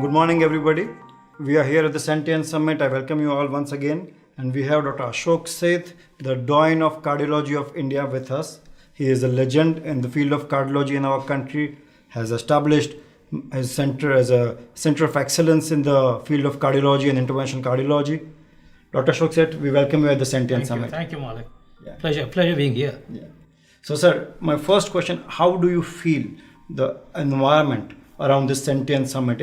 Good morning, everybody. We are here at the Sentient Summit. I welcome you all once again. And we have Dr. Ashok Seth, the Doyen of Cardiology of India with us. He is a legend in the field of cardiology in our country, has established his center as a center of excellence in the field of cardiology and interventional cardiology. Dr. Ashok Seth, we welcome you at the Sentient Summit. Thank you, Malik. Yeah. Pleasure being here. Yeah. So, sir, my first question, how do you feel the environment around this Sentient Summit?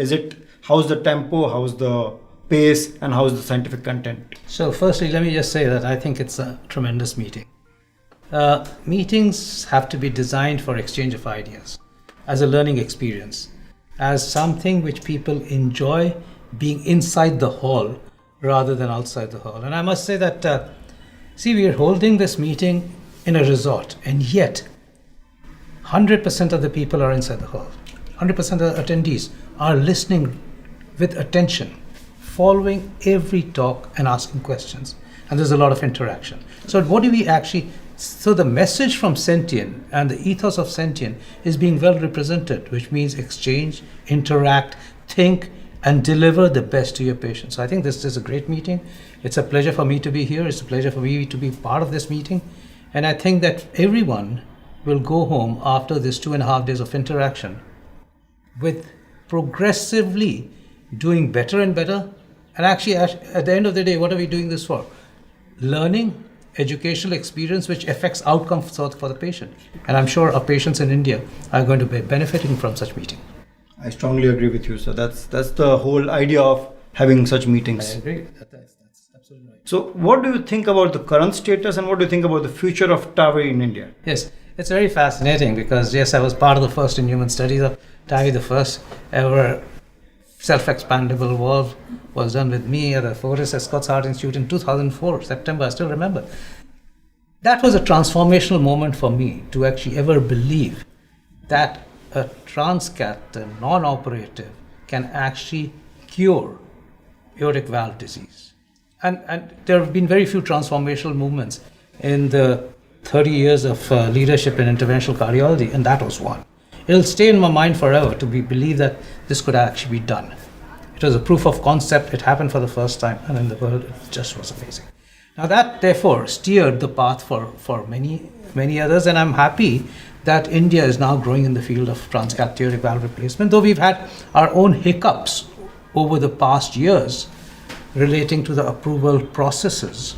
How's the tempo, how's the pace, and how's the scientific content? So firstly, let me just say that I think it's a tremendous meeting. Meetings have to be designed for exchange of ideas, as a learning experience, as something which people enjoy being inside the hall rather than outside the hall. And I must say that, we are holding this meeting in a resort, and yet 100% of the people are inside the hall. 100% of the attendees are listening with attention, following every talk and asking questions. And there's a lot of interaction. So the message from Sentient and the ethos of Sentient is being well represented, which means exchange, interact, think, and deliver the best to your patients. So I think this is a great meeting. It's a pleasure for me to be here. It's a pleasure for me to be part of this meeting. And I think that everyone will go home after this 2.5 days of interaction with progressively doing better and better. And actually, at the end of the day, what are we doing this for? Learning, educational experience, which affects outcomes for the patient. And I'm sure our patients in India are going to be benefiting from such meeting. I strongly agree with you. So that's the whole idea of having such meetings. I agree. That's absolutely right. So what do you think about the current status, and what do you think about the future of TAVR in India? Yes, it's very fascinating because, yes, I was part of the first in human studies of TAVR. The first ever self-expandable valve was done with me at the Fortis Escorts Heart Institute in 2004, September, I still remember. That was a transformational moment for me to actually ever believe that a transcatheter, non-operative, can actually cure aortic valve disease. And there have been very few transformational movements in the 30 years of leadership in interventional cardiology, and that was one. It'll stay in my mind forever to believe that this could actually be done. It was a proof of concept. It happened for the first time, and in the world, it just was amazing. Now that, therefore, steered the path for many others, and I'm happy that India is now growing in the field of transcatheter valve replacement, though we've had our own hiccups over the past years relating to the approval processes.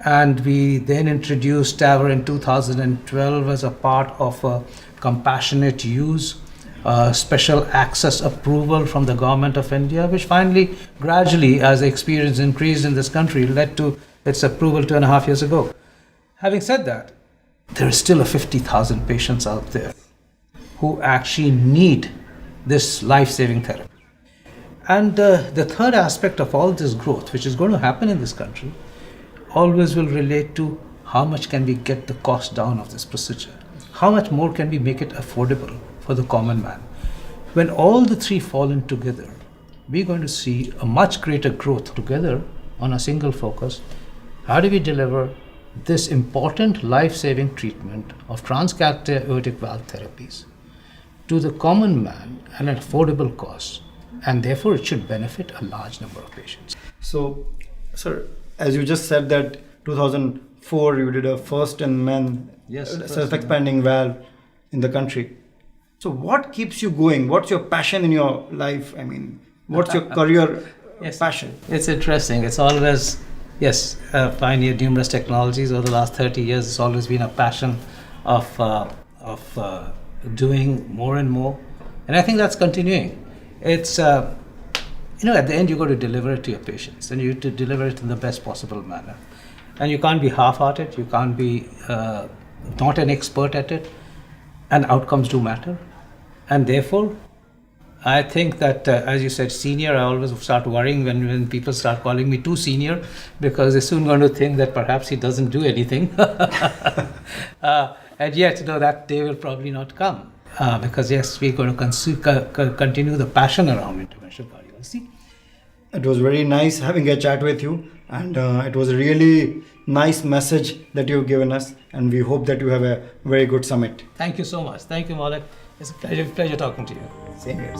And we then introduced TAVR in 2012 as a part of a compassionate use, special access approval from the government of India, which finally, gradually, as the experience increased in this country, led to its approval 2.5 years ago. Having said that, there is still 50,000 patients out there who actually need this life-saving therapy. And the third aspect of all this growth, which is going to happen in this country, always will relate to how much can we get the cost down of this procedure. How much more can we make it affordable for the common man? When all the three fall in together, we're going to see a much greater growth together on a single focus. How do we deliver this important life-saving treatment of transcatheter aortic valve therapies to the common man at an affordable cost? And therefore, it should benefit a large number of patients. So, sir, as you just said that 2004 you did a first in men self-expanding valve in the country. So what keeps you going? What's your passion in your life? I mean, what's your career passion? It's interesting. It's always, pioneered numerous technologies over the last 30 years. It's always been a passion of doing more and more. And I think that's continuing. It's, at the end you got to deliver it to your patients, and you have to deliver it in the best possible manner. And you can't be half-hearted, you can't be not an expert at it, and outcomes do matter. And therefore, I think that, as you said, senior, I always start worrying when people start calling me too senior, because they're soon going to think that perhaps he doesn't do anything. And yet, that day will probably not come. Because yes, we're going to continue the passion around interventional cardiology. It was very nice having a chat with you, and it was a really nice message that you've given us, and we hope that you have a very good summit. Thank you so much. Thank you, Malik. It's a pleasure talking to you. Same here.